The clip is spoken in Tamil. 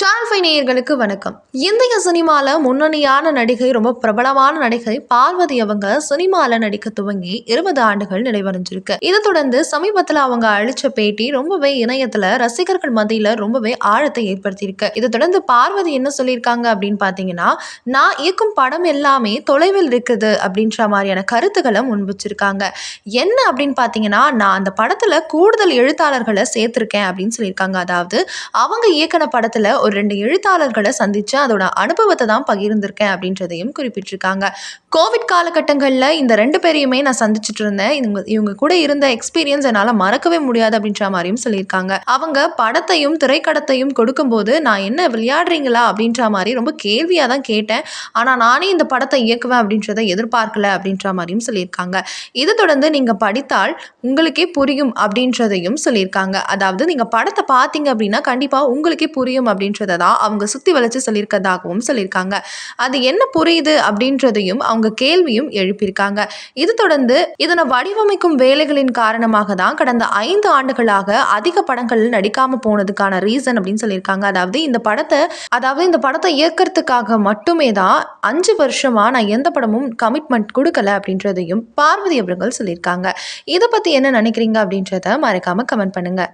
சேனல் நேயர்களுக்கு வணக்கம். இந்திய சினிமால முன்னணியான நடிகை, ரொம்ப பிரபலமான நடிகை பார்வதி அவங்க சினிமால நடிக்க துவங்கி 20 ஆண்டுகள் நிறைவடைஞ்சிருக்கு. இதை தொடர்ந்து சமீபத்துல அவங்க அளிச்ச பேட்டி ரொம்பவே இணையத்துல ரசிகர்கள் மத்தியில ரொம்பவே ஆழத்தை ஏற்படுத்தியிருக்கு. இதை தொடர்ந்து பார்வதி என்ன சொல்லியிருக்காங்க அப்படின்னு பாத்தீங்கன்னா, நான் இயக்கும் படம் எல்லாமே தொலைவில் இருக்குது அப்படின்ற மாதிரியான கருத்துக்களை முன்வச்சிருக்காங்க. என்ன அப்படின்னு பாத்தீங்கன்னா, நான் அந்த படத்துல கூடுதல் எழுத்தாளர்களை சேர்த்திருக்கேன் அப்படின்னு சொல்லியிருக்காங்க. அதாவது அவங்க இயக்குன படத்துல ஒரு 2 எழுத்தாளர்களை சந்திச்சு அதோட அனுபவத்தை தான் பகிர்ந்திருக்கேன் அப்படின்றதையும் குறிப்பிட்டிருக்காங்க. கோவிட் காலகட்டங்கள்ல இந்த 2 பேரையுமே நான் சந்திச்சுட்டு இருந்தேன். இவங்க கூட இருந்த எக்ஸ்பீரியன்ஸ் என்னால மறக்கவே முடியாது அப்படின்ற மாதிரியும் சொல்லியிருக்காங்க. அவங்க படத்தையும் திரைக்கடத்தையும் கொடுக்கும்போது நான் என்ன விளையாடுறீங்களா அப்படின்ற மாதிரி ரொம்ப கேள்வியா தான் கேட்டேன். ஆனா நானே இந்த படத்தை இயக்குவேன் அப்படின்றத எதிர்பார்க்கல அப்படின்ற மாதிரியும் சொல்லியிருக்காங்க. இதை தொடர்ந்து நீங்க படித்தால் உங்களுக்கே புரியும் அப்படின்றதையும் சொல்லியிருக்காங்க. அதாவது நீங்க படத்தை பார்த்தீங்க அப்படின்னா கண்டிப்பா உங்களுக்கே புரியும் அப்படின்றத தான் அவங்க சுத்தி வளைச்சு சொல்லியிருக்கதாகவும் சொல்லியிருக்காங்க. அது என்ன புரியுது அப்படின்றதையும் அவங்க கேள்வியும் எழுப்பியிருக்காங்க. இது தொடர்ந்து இதனை வடிவமைக்கும் வேலைகளின் காரணமாக தான் கடந்த 5 ஆண்டுகளாக அதிக படங்களில் நடிக்காம போனதுக்கான ரீசன் அப்படின்னு சொல்லியிருக்காங்க. அதாவது இந்த படத்தை இயக்கிறதுக்காக மட்டுமே தான் 5 வருஷமா நான் எந்த படமும் கமிட்மெண்ட் கொடுக்கல அப்படின்றதையும் பார்வதி அவர்கள் சொல்லியிருக்காங்க. இதை பத்தி என்ன நினைக்கிறீங்க அப்படின்றத மறக்காம கமெண்ட் பண்ணுங்க.